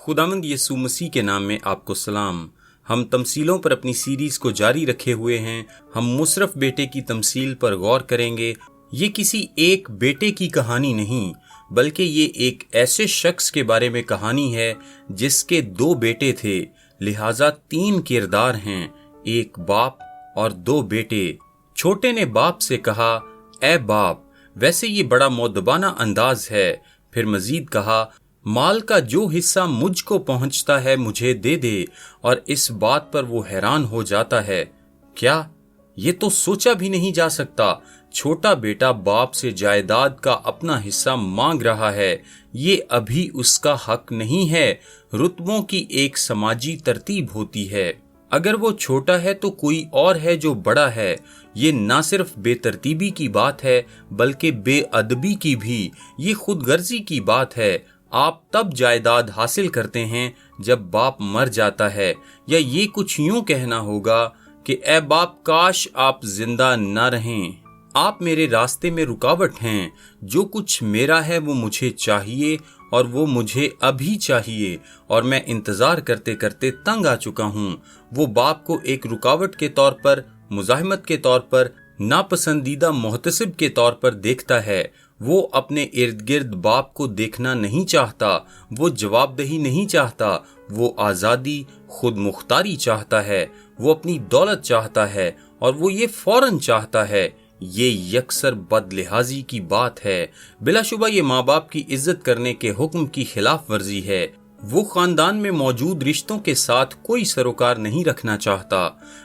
खुदावंद यीशु मसीह के नाम में आपको सलाम। हम तमसीलों पर अपनी सीरीज को जारी रखे हुए हैं। हम मुशर्रफ बेटे की तमसील पर गौर करेंगे। ये किसी एक बेटे की कहानी नहीं, बल्कि ये एक ऐसे शख्स के बारे में कहानी है जिसके 2 बेटे थे, लिहाजा 3 किरदार हैं, एक बाप और 2 बेटे। छोटे ने बाप से कहा, ए बाप। वैसे ये बड़ा मौदबाना अंदाज है। फिर मजीद कहा, माल का जो हिस्सा मुझको पहुंचता है मुझे दे दे। और इस बात पर वो हैरान हो जाता है, क्या ये तो सोचा भी नहीं जा सकता। छोटा बेटा बाप से जायदाद का अपना हिस्सा मांग रहा है। ये अभी उसका हक नहीं है। रुतबों की एक समाजी तरतीब होती है। अगर वो छोटा है तो कोई और है जो बड़ा है। ये ना सिर्फ बेतरतीबी की बात है, बल्कि बेअदबी की भी। ये खुदगर्जी की बात है। आप तब जायदाद हासिल करते हैं जब बाप मर जाता है, या ये कुछ यूं कहना होगा कि ए बाप, काश आप जिंदा न रहें। आप मेरे रास्ते में रुकावट हैं। जो कुछ मेरा है वो मुझे चाहिए, और वो मुझे अभी चाहिए, और मैं इंतजार करते करते तंग आ चुका हूँ। वो बाप को एक रुकावट के तौर पर, मुज़ाहिमत के तौर पर, नापसंदीदा मोहतसिब के तौर पर देखता है। वो अपने इर्द गिर्द बाप को देखना नहीं चाहता। वो जवाबदेही नहीं चाहता। वो आज़ादी, खुद मुख्तारी चाहता है। वो अपनी दौलत चाहता है, और वो ये फौरन चाहता है। ये यकसर बदलिहाजी की बात है। बिलाशुबा ये माँ बाप की इज्जत करने के हुक्म की खिलाफ वर्जी है। वो खानदान में मौजूद रिश्तों के साथ कोई सरोकार नहीं रखना चाहता।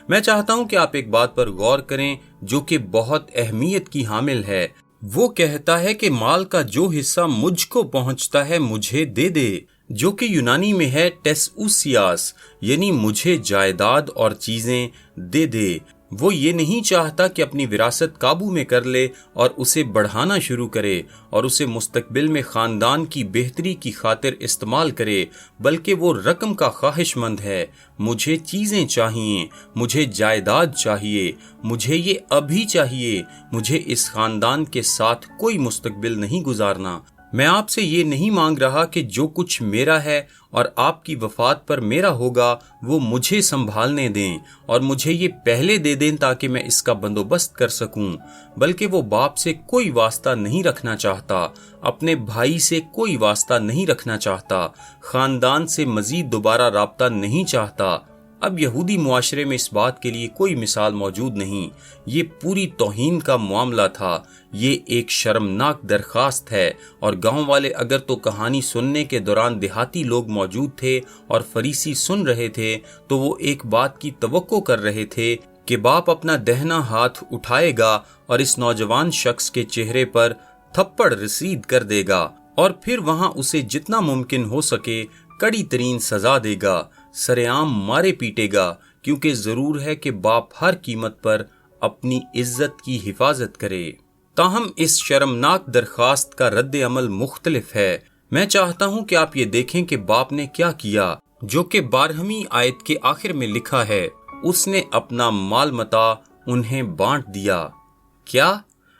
मैं चाहता हूँ कि आप एक बात पर गौर करें जो कि बहुत अहमियत की हामिल है। वो कहता है कि माल का जो हिस्सा मुझको पहुंचता है मुझे दे दे, जो कि यूनानी में है टेसउसियास, यानी मुझे जायदाद और चीजें दे दे। वो ये नहीं चाहता कि अपनी विरासत काबू में कर ले और उसे बढ़ाना शुरू करे और उसे मुस्तकबिल में खानदान की बेहतरी की खातिर इस्तेमाल करे, बल्कि वो रकम का ख्वाहिशमंद है। मुझे चीजें चाहिए, मुझे जायदाद चाहिए, मुझे ये अभी चाहिए। मुझे इस खानदान के साथ कोई मुस्तकबिल नहीं गुजारना। मैं आपसे ये नहीं मांग रहा कि जो कुछ मेरा है और आपकी वफात पर मेरा होगा वो मुझे संभालने दें और मुझे ये पहले दे दें ताकि मैं इसका बंदोबस्त कर सकूं। बल्कि वो बाप से कोई वास्ता नहीं रखना चाहता, अपने भाई से कोई वास्ता नहीं रखना चाहता, खानदान से मजीद दोबारा राब्ता नहीं चाहता। अब यहूदी मुआशरे में इस बात के लिए कोई मिसाल मौजूद नहीं। ये पूरी तौहीन का मामला था। ये एक शर्मनाक दरखास्त है, और गांव वाले अगर तो कहानी सुनने के दौरान देहाती लोग मौजूद थे और फरीसी सुन रहे थे, तो वो एक बात की तवक्को कर रहे थे कि बाप अपना दहना हाथ उठाएगा और इस नौजवान शख्स के चेहरे पर थप्पड़ रसीद कर देगा, और फिर वहां उसे जितना मुमकिन हो सके कड़ी तरीन सजा देगा, सरेआम मारे पीटेगा, क्योंकि जरूर है कि बाप हर कीमत पर अपनी इज्जत की हिफाजत करे। ताहम इस शर्मनाक दरखास्त का रद्द अमल मुख्तलिफ है। मैं चाहता हूं कि आप ये देखें कि बाप ने क्या किया, जो कि 12वीं आयत के आखिर में लिखा है, उसने अपना माल मता उन्हें बांट दिया। क्या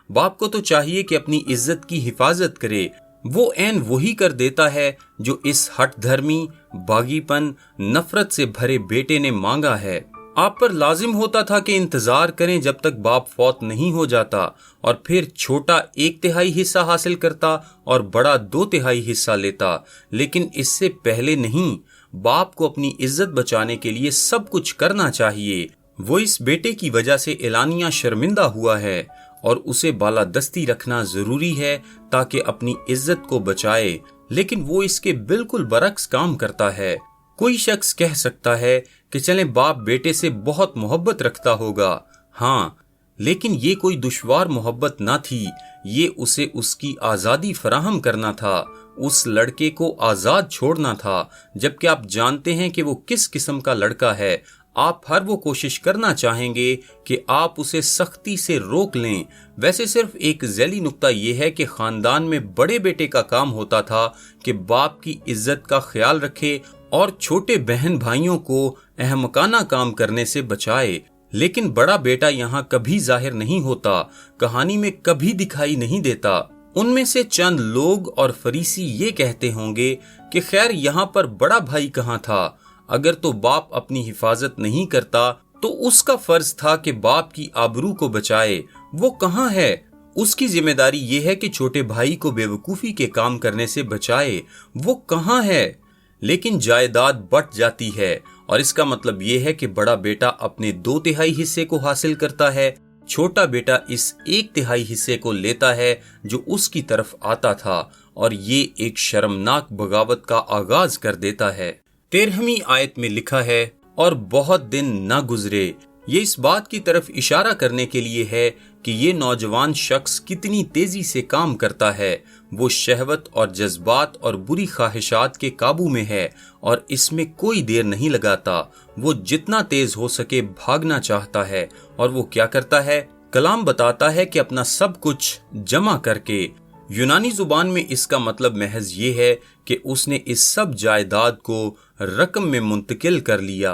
बाप को तो चाहिए कि अपनी इज्जत की हिफाजत करे। वो ऐन वही कर देता है जो इस हठधर्मी, बागीपन, नफरत से भरे बेटे ने मांगा है। आप पर लाजिम होता था कि इंतजार करें जब तक बाप फौत नहीं हो जाता, और फिर छोटा 1/3 हिस्सा हासिल करता और बड़ा 2/3 हिस्सा लेता। लेकिन इससे पहले नहीं। बाप को अपनी इज्जत बचाने के लिए सब कुछ करना चाहिए। वो इस बेटे की वजह से एलानिया शर्मिंदा हुआ है, और उसे बालादस्ती रखना जरूरी है ताकि अपनी इज्जत को बचाए। लेकिन वो इसके बिल्कुल बरक्स काम करता है। कोई शख्स कह सकता है कि चले बाप बेटे से बहुत मोहब्बत रखता होगा। हाँ, लेकिन ये कोई दुश्वार मोहब्बत ना थी। ये उसे उसकी आजादी फराहम करना था, उस लड़के को आजाद छोड़ना था। जबकि आप जानते हैं कि वो किस किस्म का लड़का है। आप हर वो कोशिश करना चाहेंगे कि आप उसे सख्ती से रोक लें। वैसे सिर्फ एक ज़ैली नुक्ता ये है कि खानदान में बड़े बेटे का काम होता था कि बाप की इज्जत का ख्याल रखे और छोटे बहन भाइयों को अहमकाना काम करने से बचाए। लेकिन बड़ा बेटा यहाँ कभी जाहिर नहीं होता, कहानी में कभी दिखाई नहीं देता। उनमें से चंद लोग और फरीसी ये कहते होंगे कि खैर यहाँ पर बड़ा भाई कहाँ था, अगर तो बाप अपनी हिफाजत नहीं करता तो उसका फर्ज था कि बाप की आबरू को बचाए, वो कहाँ है? उसकी जिम्मेदारी ये है कि छोटे भाई को बेवकूफी के काम करने से बचाए, वो कहाँ है? लेकिन जायदाद बट जाती है और इसका मतलब ये है कि बड़ा बेटा अपने 2/3 हिस्से को हासिल करता है, छोटा बेटा इस 1/3 हिस्से को लेता है जो उसकी तरफ आता था, और ये एक शर्मनाक बगावत का आगाज कर देता है। 13वीं आयत में लिखा है, और बहुत दिन न गुजरे। ये इस बात की तरफ इशारा करने के लिए है कि ये नौजवान शख्स कितनी तेजी से काम करता है। वो शहवत और जज्बात और बुरी ख्वाहिशात के काबू में है और इसमें कोई देर नहीं लगाता। वो जितना तेज हो सके भागना चाहता है, और वो क्या करता है? कलाम बताता है कि अपना सब कुछ जमा करके। यूनानी जुबान में इसका मतलब महज ये है कि उसने इस सब जायदाद को रकम में मुंतकिल कर लिया।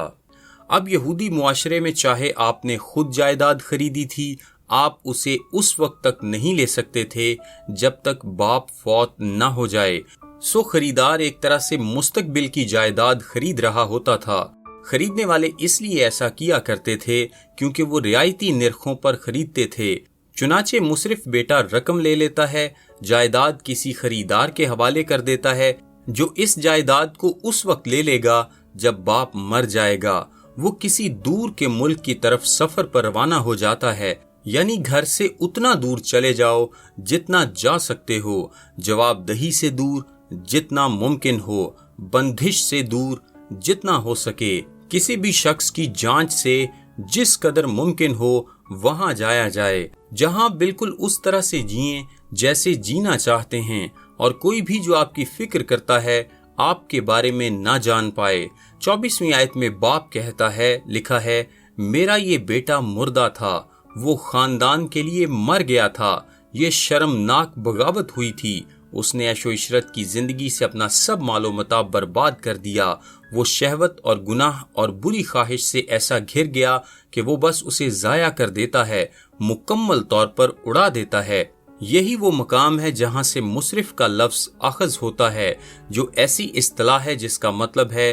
अब यहूदी मुआशरे में चाहे आपने खुद जायदाद खरीदी थी, आप उसे उस वक्त तक नहीं ले सकते थे जब तक बाप फौत न हो जाए। सो खरीदार एक तरह से मुस्तकबिल की जायदाद खरीद रहा होता था। खरीदने वाले इसलिए ऐसा किया करते थे क्योंकि वो रियायती निर्खों पर खरीदते थे। चुनाचे मुसरिफ बेटा रकम ले लेता है, जायदाद किसी खरीदार के हवाले कर देता है जो इस जायदाद को उस वक्त ले लेगा जब बाप मर जाएगा। वो किसी दूर के मुल्क की तरफ सफर पर रवाना हो जाता है, यानी घर से उतना दूर चले जाओ जितना जा सकते हो, जवाबदही से दूर जितना मुमकिन हो, बंदिश से दूर जितना हो सके, किसी भी शख्स की जांच से जिस कदर मुमकिन हो वहां जाया जाए, जहां बिल्कुल उस तरह से जिए जैसे जीना चाहते हैं, और कोई भी जो आपकी फिक्र करता है आपके बारे में ना जान पाए। 24वीं आयत में बाप कहता है, लिखा है, मेरा ये बेटा मुर्दा था, वो खानदान के लिए मर गया था। ये शर्मनाक बगावत हुई थी। उसने ऐशो इशरत की जिंदगी से अपना सब मालो मता बर्बाद कर दिया। वो शहवत और गुनाह और बुरी ख्वाहिश से ऐसा घिर गया कि वो बस उसे जाया कर देता है, मुकम्मल तौर पर उड़ा देता है। यही वो मकाम है जहां से मुसरिफ का लफ्ज अखज होता है, जो ऐसी इस्तिलाह है जिसका मतलब है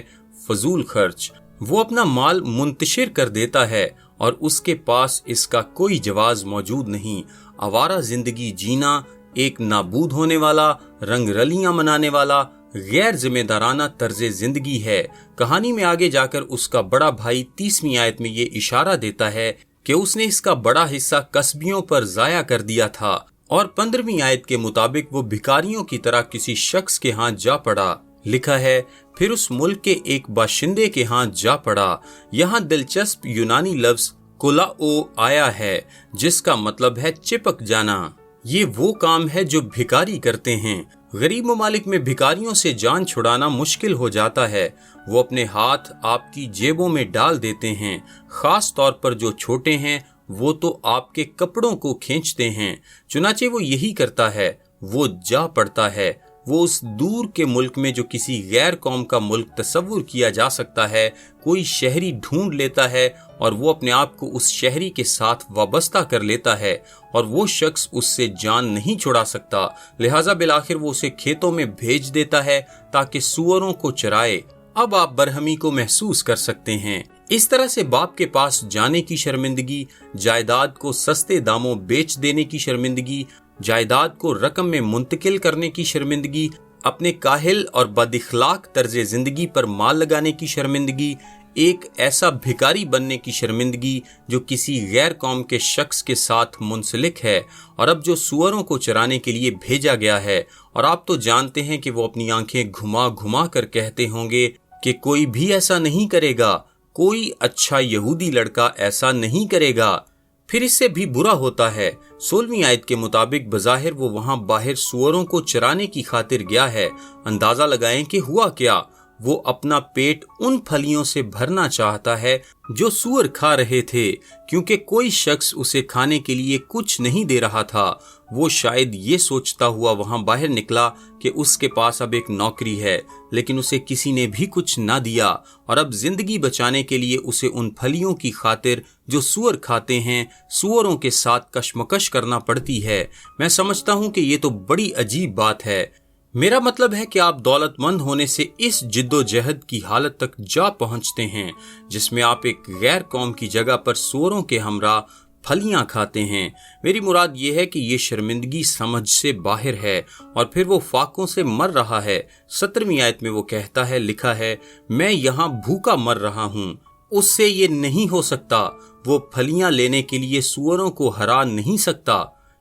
फजूल खर्च। वो अपना माल मुंतशिर कर देता है और उसके पास इसका कोई जवाज मौजूद नहीं। आवारा जिंदगी जीना एक नाबूद होने वाला, रंगरलियां मनाने वाला, गैर जिम्मेदाराना तर्ज जिंदगी है। कहानी में आगे जाकर उसका बड़ा भाई 30वीं आयत में ये इशारा देता है कि उसने इसका बड़ा हिस्सा कसबियों पर जाया कर दिया था, और 15वीं आयत के मुताबिक वो भिखारियों की तरह किसी शख्स के हाथ जा पड़ा। लिखा है, फिर उस मुल्क के एक बाशिंदे के हाथ जा पड़ा। यहाँ दिलचस्प यूनानी लफ्ज कोलाओ आया है, जिसका मतलब है चिपक जाना। ये वो काम है जो भिखारी करते हैं। गरीब ममालिक में भिखारियों से जान छुड़ाना मुश्किल हो जाता है। वो अपने हाथ आपकी जेबों में डाल देते हैं, खास तौर पर जो छोटे हैं, वो तो आपके कपड़ों को खींचते हैं। चुनाचे वो यही करता है, वो जा पड़ता है। वो उस दूर के मुल्क में जो किसी गैर कौम का मुल्क तस्वुर किया जा सकता है, कोई शहरी ढूंढ लेता है और वो अपने आप को उस शहरी के साथ वाबस्ता कर लेता है, और वो शख्स उससे जान नहीं छुड़ा सकता। लिहाजा बिलाखिर वो उसे खेतों में भेज देता है ताकि सूअरों को चराए। अब आप बरहमी को महसूस कर सकते हैं। इस तरह से बाप के पास जाने की शर्मिंदगी, जायदाद को सस्ते दामों बेच देने की शर्मिंदगी, जायदाद को रकम में मुंतकिल करने की शर्मिंदगी, अपने काहिल और बदइखलाक तर्ज जिंदगी पर माल लगाने की शर्मिंदगी, एक ऐसा भिखारी बनने की शर्मिंदगी जो किसी गैर कौम के शख्स के साथ मुंसलिक है, और अब जो सुअरों को चराने के लिए भेजा गया है। और आप तो जानते हैं कि वो अपनी आंखें घुमा घुमा कर कहते होंगे कि कोई भी ऐसा नहीं करेगा, कोई अच्छा यहूदी लड़का ऐसा नहीं करेगा। फिर इससे भी बुरा होता है। 16वीं आयत के मुताबिक बज़ाहिर वो वहां बाहर सुअरों को चराने की खातिर गया है। अंदाजा लगाएं कि हुआ क्या। वो अपना पेट उन फलियों से भरना चाहता है जो सूअर खा रहे थे, क्योंकि कोई शख्स उसे खाने के लिए कुछ नहीं दे रहा था। वो शायद ये सोचता हुआ वहां बाहर निकला कि उसके पास अब एक नौकरी है, लेकिन उसे किसी ने भी कुछ ना दिया और अब जिंदगी बचाने के लिए उसे उन फलियों की खातिर जो सूअर खाते हैं, सूअरों के साथ कशमकश करना पड़ती है। मैं समझता हूं कि ये तो बड़ी अजीब बात है। मेरा मतलब है कि आप दौलतमंद होने से इस जिद्दोजहद की हालत तक जा पहुंचते हैं जिसमें आप एक गैर कौम की जगह पर सूअरों के हमरा फलियां खाते हैं। मेरी मुराद ये है कि ये शर्मिंदगी समझ से बाहर है और फिर वो फाकों से मर रहा है। 17वीं आयत में वो कहता है, लिखा है, मैं यहाँ भूखा मर रहा हूँ। उससे ये नहीं हो सकता, वो फलियां लेने के लिए सूअरों को हरा नहीं सकता।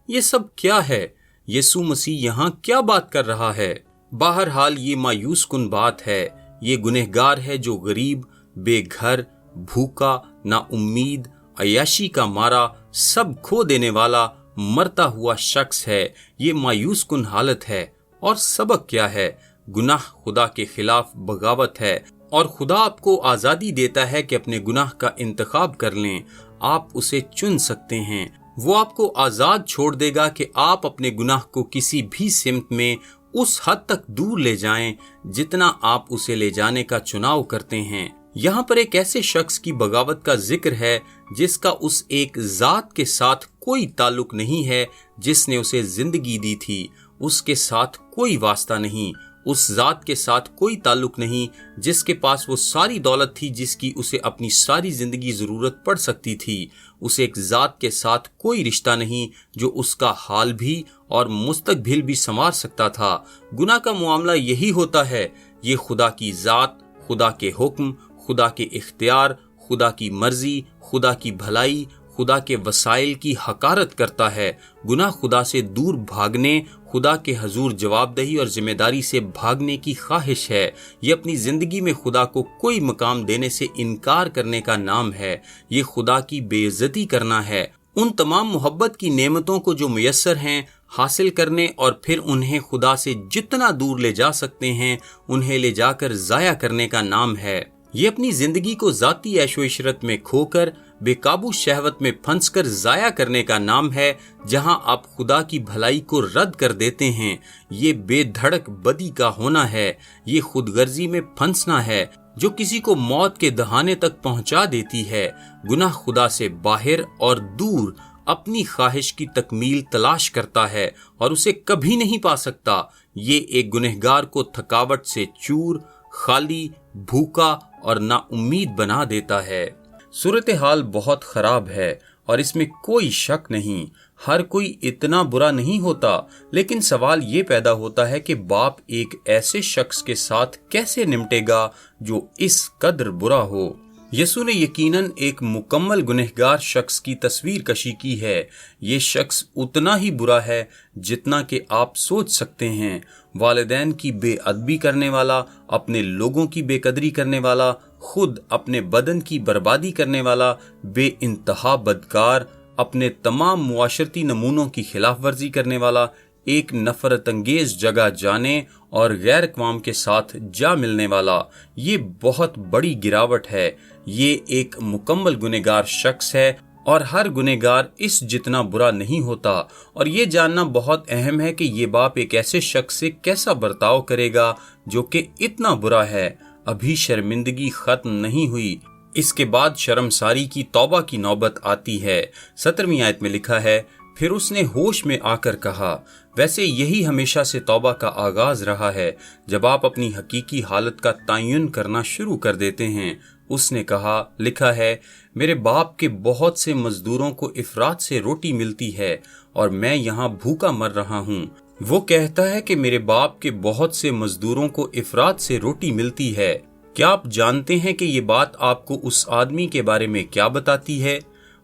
ये सब क्या है? यीशु मसीह यहाँ क्या बात कर रहा है? बहरहाल ये मायूस कुन बात है। ये गुनहगार है जो गरीब, बेघर, भूखा, ना उम्मीद, अयाशी का मारा, सब खो देने वाला, मरता हुआ शख्स है। ये मायूस कुन हालत है। और सबक क्या है? गुनाह खुदा के खिलाफ बगावत है और खुदा आपको आजादी देता है कि अपने गुनाह का इंतखाब कर लें। आप उसे चुन सकते हैं। वो आपको आजाद छोड़ देगा कि आप अपने गुनाह को किसी भी सिमत में उस हद तक दूर ले जाएं जितना आप उसे ले जाने का चुनाव करते हैं। यहाँ पर एक ऐसे शख्स की बगावत का जिक्र है जिसका उस एक जात के साथ कोई ताल्लुक नहीं है जिसने उसे जिंदगी दी थी। उसके साथ कोई वास्ता नहीं, उस जात के साथ कोई ताल्लुक नहीं जिसके पास वो सारी दौलत थी जिसकी उसे अपनी सारी जिंदगी जरूरत पड़ सकती थी। उसे एक जात के साथ कोई रिश्ता नहीं जो उसका हाल भी और मुस्तकबिल भी संवार सकता था। गुनाह का मामला यही होता है। ये खुदा की जात, खुदा के हुक्म, खुदा के इख्तियार, खुदा की मर्जी, खुदा की भलाई, खुदा के वसाइल की हकारत करता है। गुनाह खुदा से दूर भागने, खुदा के हजूर जवाबदेही और जिम्मेदारी से भागने की ख्वाहिश है। ये अपनी जिंदगी में खुदा को कोई मकाम देने से इनकार करने का नाम है। ये खुदा की बेइज्जती करना है। उन तमाम मोहब्बत की नेमतों को जो मुयस्सर हैं हासिल करने और फिर उन्हें खुदा से जितना दूर ले जा सकते हैं उन्हें ले जाकर जाया करने का नाम है। ये अपनी जिंदगी को जाती ऐशो इशरत में खोकर बेकाबू शहवत में फंसकर जाया करने का नाम है जहां आप खुदा की भलाई को रद्द कर देते हैं। ये बेधड़क बदी का होना है। ये खुदगर्जी में फंसना है जो किसी को मौत के दहाने तक पहुंचा देती है। गुनाह खुदा से बाहर और दूर अपनी ख्वाहिश की तकमील तलाश करता है और उसे कभी नहीं पा सकता। ये एक गुनहगार को थकावट से चूर, खाली, भूखा और ना उम्मीद बना देता है। सूरत हाल बहुत खराब है और इसमें कोई शक नहीं। हर कोई इतना बुरा नहीं होता, लेकिन सवाल ये पैदा होता है कि बाप एक ऐसे शख्स के साथ कैसे निपटेगा जो इस कदर बुरा हो। यसु ने यकीनन एक मुकम्मल गुनहगार शख्स की तस्वीर कशी की है। ये शख्स उतना ही बुरा है जितना कि आप सोच सकते हैं। वालिदैन की बेअदबी करने वाला, अपने लोगों की बेकदरी करने वाला, खुद अपने बदन की बर्बादी करने वाला, बेइंतहा बदकार, अपने तमाम मुआशरती नमूनों की खिलाफ वर्जी करने वाला, एक नफरत अंगेज जगह जाने और गैर अक़वाम के साथ जा मिलने वाला। ये बहुत बड़ी गिरावट है। ये एक मुकम्मल गुनहगार शख्स है और हर गुनहगार इस जितना बुरा नहीं होता। और ये जानना बहुत अहम है कि ये बाप एक ऐसे शख्स से कैसा बर्ताव करेगा जो कि इतना बुरा है। अभी शर्मिंदगी खत्म नहीं हुई, इसके बाद शर्मसारी की तौबा की नौबत आती है। 17वीं आयत में लिखा है, फिर उसने होश में आकर कहा। वैसे यही हमेशा से तौबा का आगाज रहा है, जब आप अपनी हकीकी हालत का तयन करना शुरू कर देते हैं। उसने कहा, लिखा है, मेरे बाप के बहुत से मजदूरों को इफरात से रोटी मिलती है और मैं यहाँ भूखा मर रहा हूँ। वो कहता है कि मेरे बाप के बहुत से मजदूरों को इफरात से रोटी मिलती है। क्या आप जानते हैं कि ये बात आपको उस आदमी के बारे में क्या बताती है?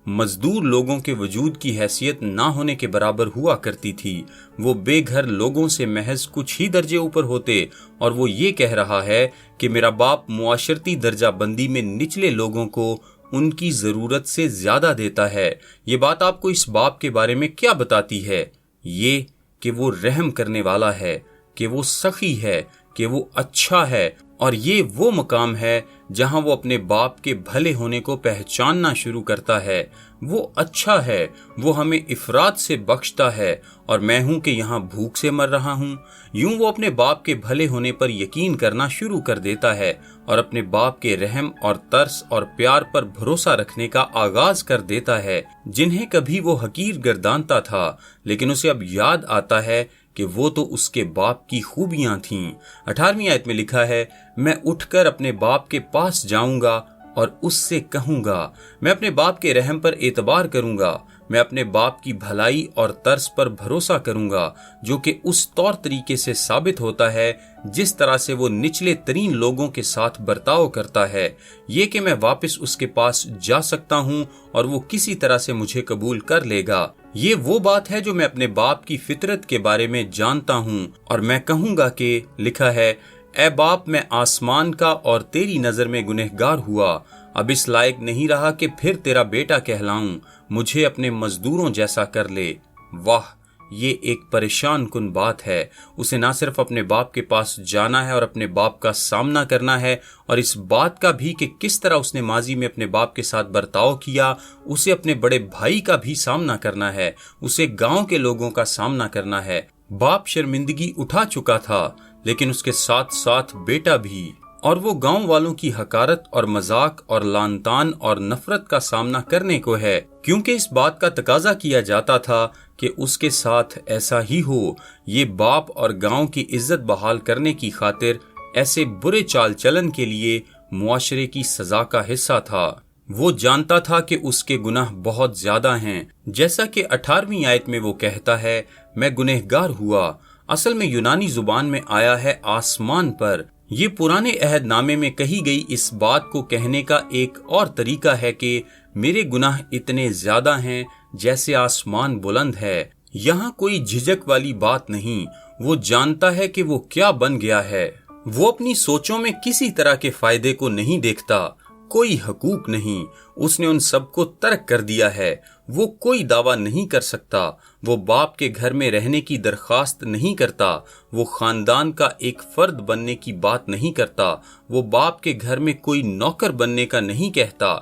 मजदूर लोगों के वजूद की हैसियत ना होने के बराबर हुआ करती थी। वो बेघर लोगों से महज कुछ ही दर्जे ऊपर होते और वो ये कह रहा है कि मेरा बाप मुआशरती दर्जा बंदी में निचले लोगों को उनकी जरूरत से ज्यादा देता है। ये बात आपको इस बाप के बारे में क्या बताती है? ये कि वो रहम करने वाला है, कि वो सखी है, कि वो अच्छा है और ये वो मकाम है जहां वो अपने बाप के भले होने को पहचानना शुरू करता है। वो अच्छा है, वो हमें इफरात से बख्शता है और मैं हूं कि यहाँ भूख से मर रहा हूँ। यूं वो अपने बाप के भले होने पर यकीन करना शुरू कर देता है और अपने बाप के रहम और तरस और प्यार पर भरोसा रखने का आगाज कर देता है, जिन्हें कभी वो हकीर गर्दानता था, लेकिन उसे अब याद आता है कि वो तो उसके बाप की खूबियां थीं। 18वीं आयत में लिखा है, मैं उठकर अपने बाप के पास जाऊंगा और उससे कहूंगा, मैं अपने बाप के रहम पर एतबार करूंगा, मैं अपने बाप की भलाई और तरस पर भरोसा करूंगा, जो कि उस तौर तरीके से साबित होता है जिस तरह से वो निचले तरीन लोगों के साथ बर्ताव करता है। ये कि मैं वापस उसके पास जा सकता हूँ और वो किसी तरह से मुझे कबूल कर लेगा। ये वो बात है जो मैं अपने बाप की फितरत के बारे में जानता हूँ और मैं कहूंगा कि, लिखा है, ऐ बाप, मैं आसमान का और तेरी नजर में गुनहगार हुआ, अब इस लायक नहीं रहा कि फिर तेरा बेटा कहलाऊं, मुझे अपने मजदूरों जैसा कर ले। वाह, ये एक परेशान कुन बात है। उसे ना सिर्फ अपने बाप के पास जाना है और अपने बाप का सामना करना है, और इस बात का भी कि किस तरह उसने माजी में अपने बाप के साथ बर्ताव किया, उसे अपने बड़े भाई का भी सामना करना है, उसे गांव के लोगों का सामना करना है। बाप शर्मिंदगी उठा चुका था, लेकिन उसके साथ साथ बेटा भी, और वो गांव वालों की हकारत और मजाक और लानतान और नफरत का सामना करने को है, क्योंकि इस बात का तकाजा किया जाता था कि उसके साथ ऐसा ही हो। ये बाप और गांव की इज्जत बहाल करने की खातिर ऐसे बुरे चाल चलन के लिए मुआशरे की सजा का हिस्सा था। वो जानता था कि उसके गुनाह बहुत ज्यादा हैं, जैसा कि 18वीं आयत में वो कहता है, मैं गुनहगार हुआ। असल में यूनानी जुबान में आया है आसमान पर। ये पुराने अहदनामे में कही गई इस बात को कहने का एक और तरीका है कि मेरे गुनाह इतने ज्यादा हैं जैसे आसमान बुलंद है। यहाँ कोई झिझक वाली बात नहीं। वो जानता है कि वो क्या बन गया है। वो अपनी सोचों में किसी तरह के फायदे को नहीं देखता, कोई हकूक नहीं। उसने उन सबको तर्क कर दिया है। वो कोई दावा नहीं कर सकता। वो बाप के घर में रहने की दरखास्त नहीं करता। वो खानदान का एक फर्द बनने की बात नहीं करता। वो बाप के घर में कोई नौकर बनने का नहीं कहता,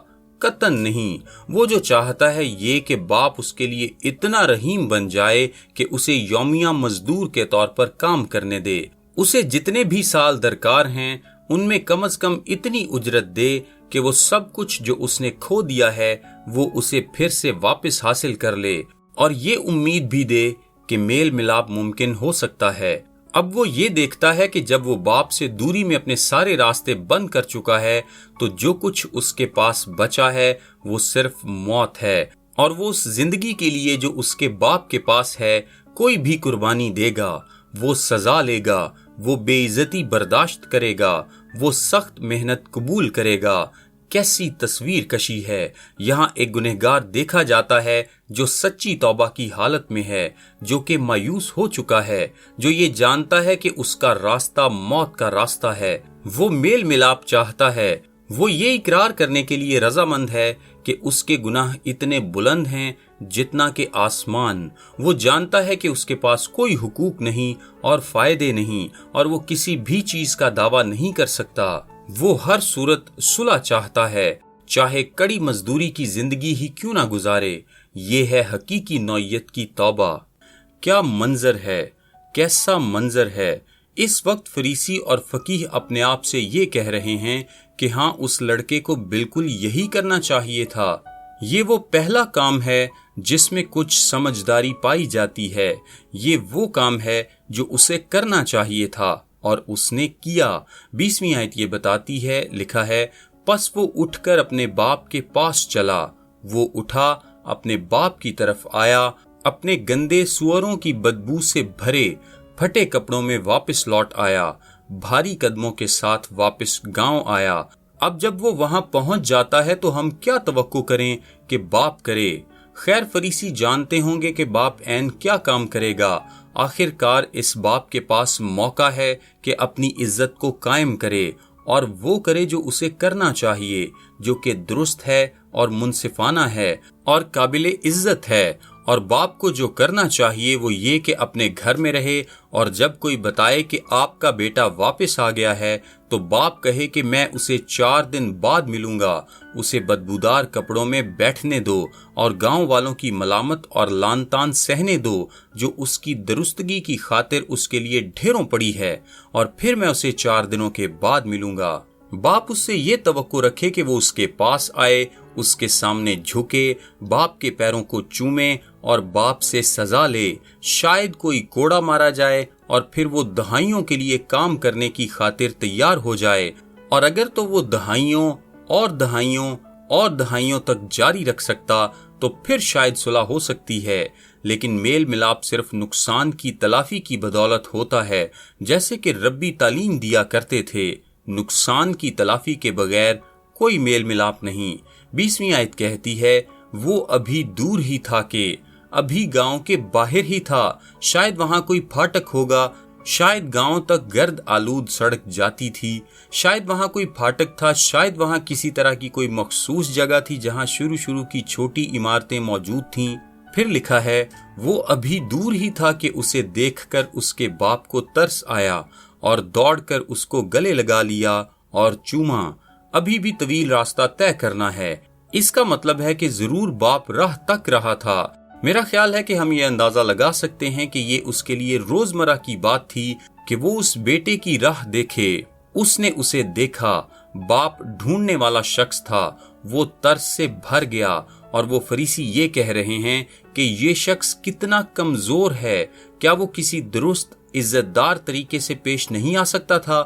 कतन नहीं। वो जो चाहता है ये कि बाप उसके लिए इतना रहीम बन जाए कि उसे यौमिया मजदूर के तौर पर काम करने दे। उसे जितने भी साल दरकार हैं उनमें कम से कम इतनी उजरत दे कि वो सब कुछ जो उसने खो दिया है वो उसे फिर से वापस हासिल कर ले, और ये उम्मीद भी दे कि मेल मिलाप मुमकिन हो सकता है। अब वो ये देखता है कि जब वो बाप से दूरी में अपने सारे रास्ते बंद कर चुका है तो जो कुछ उसके पास बचा है वो सिर्फ मौत है, और वो उस जिंदगी के लिए जो उसके बाप के पास है कोई भी कुर्बानी देगा। वो सजा लेगा, वो बेइज्जती बर्दाश्त करेगा, वो सख्त मेहनत कबूल करेगा। कैसी तस्वीर कशी है। यहाँ एक गुनहगार देखा जाता है जो सच्ची तौबा की हालत में है, जो कि मायूस हो चुका है, जो ये जानता है कि उसका रास्ता मौत का रास्ता है। वो मेल मिलाप चाहता है। वो ये इकरार करने के लिए रजामंद है कि उसके गुनाह इतने बुलंद हैं जितना कि आसमान। वो जानता है कि उसके पास कोई हुकूक नहीं और फायदे नहीं, और वो किसी भी चीज का दावा नहीं कर सकता। वो हर सूरत सुलह चाहता है, चाहे कड़ी मजदूरी की जिंदगी ही क्यों ना गुजारे। ये है हकीकी नौयत की तौबा। क्या मंजर है, कैसा मंजर है। इस वक्त फरीसी और फकीह अपने आप से ये कह रहे हैं कि हाँ, उस लड़के को बिल्कुल यही करना चाहिए था। ये वो पहला काम है जिसमें कुछ समझदारी पाई जाती है। ये वो काम है जो उसे करना चाहिए था और उसने किया। 20वीं आयत ये बताती है, लिखा है, पस वो उठकर अपने बाप के पास चला। वो उठा, अपने बाप की तरफ आया, अपने गंदे सुअरों की बदबू से भरे फटे कपड़ों में वापस लौट आया, भारी कदमों के साथ वापस गांव आया। अब जब वो वहां पहुंच जाता है तो हम क्या तवक्को करें कि बाप करे। खैर, फरीसी जानते होंगे कि बाप ऐन क्या काम करेगा। आखिरकार इस बाप के पास मौका है कि अपनी इज्जत को कायम करे, और वो करे जो उसे करना चाहिए, जो कि दुरुस्त है और मुनसिफाना है और काबिले इज्जत है, اور باپ کو جو کرنا چاہیے وہ یہ کہ اپنے گھر میں رہے، اور جب کوئی بتائے کہ آپ کا بیٹا واپس آ گیا ہے تو باپ کہے کہ میں اسے 4 دن بعد ملوں گا، اسے بدبودار کپڑوں میں بیٹھنے دو اور گاؤں والوں کی ملامت اور لان تان سہنے دو جو اس کی درستگی کی خاطر اس کے لیے ڈھیروں پڑی ہے، اور پھر میں اسے 4 دنوں کے بعد ملوں گا۔ باپ اس سے یہ توقع رکھے کہ وہ اس کے پاس آئے، اس کے سامنے جھکے، باپ کے پیروں کو چومے اور باپ سے سزا لے، شاید کوئی کوڑا مارا جائے اور پھر وہ دہائیوں کے لیے کام کرنے کی خاطر تیار ہو جائے، اور اگر تو وہ دہائیوں اور دہائیوں اور دہائیوں تک جاری رکھ سکتا تو پھر شاید صلح ہو سکتی ہے، لیکن میل ملاپ صرف نقصان کی تلافی کی بدولت ہوتا ہے، جیسے کہ ربی تعلیم دیا کرتے تھے، نقصان کی تلافی کے بغیر کوئی میل ملاپ نہیں۔ 20ویں آیت کہتی ہے، وہ ابھی دور ہی تھا کہ ابھی گاؤں کے باہر ہی تھا، شاید وہاں کوئی پھاٹک ہوگا، شاید گاؤں تک گرد آلود سڑک جاتی تھی، شاید وہاں کوئی پھاٹک تھا، شاید وہاں کسی طرح کی کوئی مخصوص جگہ تھی جہاں شروع کی چھوٹی عمارتیں موجود تھیں۔ پھر لکھا ہے، وہ ابھی دور ہی تھا کہ اسے دیکھ کر اس کے باپ کو ترس آیا اور دوڑ کر اس کو گلے لگا لیا اور چوما۔ ابھی بھی طویل راستہ طے کرنا ہے۔ اس کا مطلب ہے کہ ضرور باپ راہ تک رہا تھا۔ میرا خیال ہے کہ ہم یہ اندازہ لگا سکتے ہیں کہ یہ اس کے لیے روزمرہ کی بات تھی کہ وہ اس بیٹے کی راہ دیکھے۔ اس نے اسے دیکھا، باپ ڈھونڈنے والا شخص تھا، وہ ترس سے بھر گیا، اور وہ فریسی یہ کہہ رہے ہیں کہ یہ شخص کتنا کمزور ہے، کیا وہ کسی درست عزت دار طریقے سے پیش نہیں آ سکتا تھا؟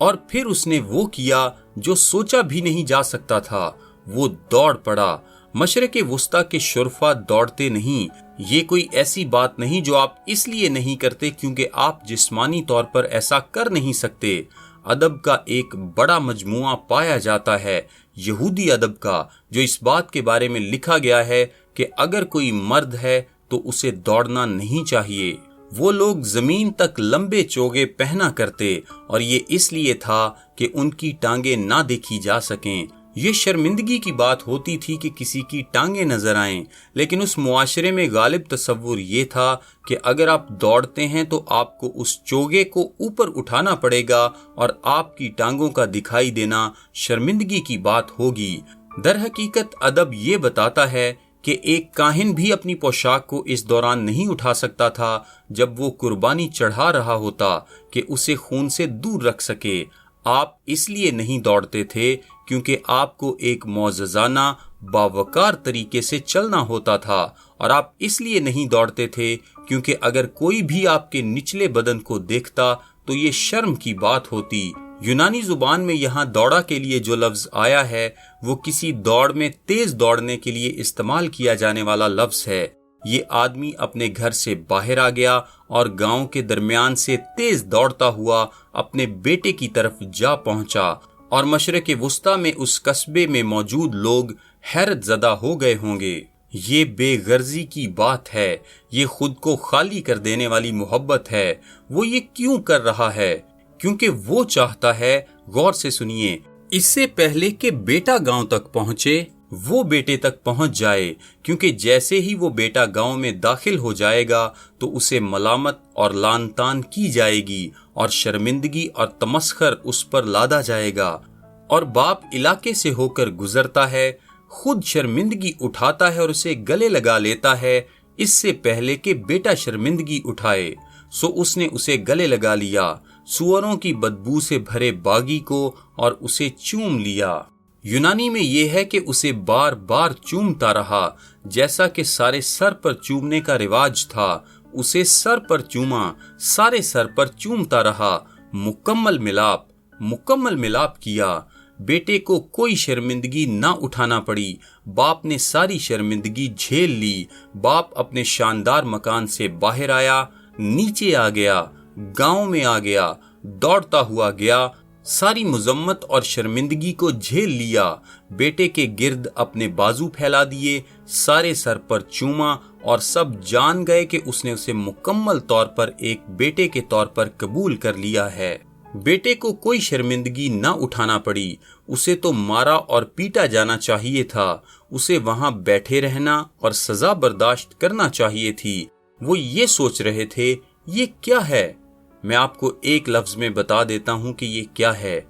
اور پھر اس نے وہ کیا جو سوچا بھی نہیں جا سکتا تھا، وہ دوڑ پڑا۔ مشرق وسطیٰ کے شرفا دوڑتے نہیں۔ یہ کوئی ایسی بات نہیں جو آپ اس لیے نہیں کرتے کیونکہ آپ جسمانی طور پر ایسا کر نہیں سکتے۔ ادب کا ایک بڑا مجموعہ پایا جاتا ہے، یہودی ادب کا، جو اس بات کے بارے میں لکھا گیا ہے کہ اگر کوئی مرد ہے تو اسے دوڑنا نہیں چاہیے۔ وہ لوگ زمین تک لمبے چوگے پہنا کرتے، اور یہ اس لیے تھا کہ ان کی ٹانگیں نہ دیکھی جا سکیں۔ یہ شرمندگی کی بات ہوتی تھی کہ کسی کی ٹانگیں نظر آئیں، لیکن اس معاشرے میں غالب تصور یہ تھا کہ اگر آپ دوڑتے ہیں تو آپ کو اس چوگے کو اوپر اٹھانا پڑے گا اور آپ کی ٹانگوں کا دکھائی دینا شرمندگی کی بات ہوگی۔ در حقیقت ادب یہ بتاتا ہے کہ ایک کاہن بھی اپنی پوشاک کو اس دوران نہیں اٹھا سکتا تھا جب وہ قربانی چڑھا رہا ہوتا کہ اسے خون سے دور رکھ سکے۔ آپ اس لیے نہیں دوڑتے تھے کیونکہ آپ کو ایک معززانہ باوقار طریقے سے چلنا ہوتا تھا، اور آپ اس لیے نہیں دوڑتے تھے کیونکہ اگر کوئی بھی آپ کے نچلے بدن کو دیکھتا تو یہ شرم کی بات ہوتی۔ یونانی زبان میں یہاں دوڑا کے لیے جو لفظ آیا ہے وہ کسی دوڑ میں تیز دوڑنے کے لیے استعمال کیا جانے والا لفظ ہے۔ یہ آدمی اپنے گھر سے باہر آ گیا اور گاؤں کے درمیان سے تیز دوڑتا ہوا اپنے بیٹے کی طرف جا پہنچا، اور مشرق وسطیٰ میں اس قصبے میں موجود لوگ حیرت زدہ ہو گئے ہوں گے۔ یہ بے غرضی کی بات ہے، یہ خود کو خالی کر دینے والی محبت ہے۔ وہ یہ کیوں کر رہا ہے؟ کیونکہ وہ چاہتا ہے، غور سے سنیے، اس سے پہلے کہ بیٹا گاؤں تک پہنچے وہ بیٹے تک پہنچ جائے، کیونکہ جیسے ہی وہ بیٹا گاؤں میں داخل ہو جائے گا تو اسے ملامت اور لان تان کی جائے گی اور شرمندگی اور تمسخر اس پر لادا جائے گا، اور باپ علاقے سے ہو کر گزرتا ہے، خود شرمندگی اٹھاتا ہے اور اسے گلے لگا لیتا ہے اس سے پہلے کہ بیٹا شرمندگی اٹھائے۔ سو اس نے اسے گلے لگا لیا، سوروں کی بدبو سے بھرے باغی کو، اور اسے چوم لیا۔ یونانی میں یہ ہے کہ اسے بار بار چومتا رہا، جیسا کہ سارے سر پر چومنے کا رواج تھا۔ اسے سر پر چوما، سارے سر پر چومتا رہا، مکمل ملاپ کیا۔ بیٹے کو کوئی شرمندگی نہ اٹھانا پڑی، باپ نے ساری شرمندگی جھیل لی۔ باپ اپنے شاندار مکان سے باہر آیا، نیچے آ گیا، گاؤں میں آ گیا، دوڑتا ہوا گیا، ساری مذمت اور شرمندگی کو جھیل لیا، بیٹے کے گرد اپنے بازو پھیلا دیے، سارے سر پر چوما، اور سب جان گئے کہ اس نے اسے مکمل طور پر ایک بیٹے کے طور پر قبول کر لیا ہے۔ बेटे को कोई शर्मिंदगी न उठाना पड़ी। उसे तो मारा और पीटा जाना चाहिए था। उसे वहां बैठे रहना और सजा बर्दाश्त करना चाहिए थी। वो ये सोच रहे थे, ये क्या है? मैं आपको एक लफ्ज में बता देता हूं कि ये क्या है।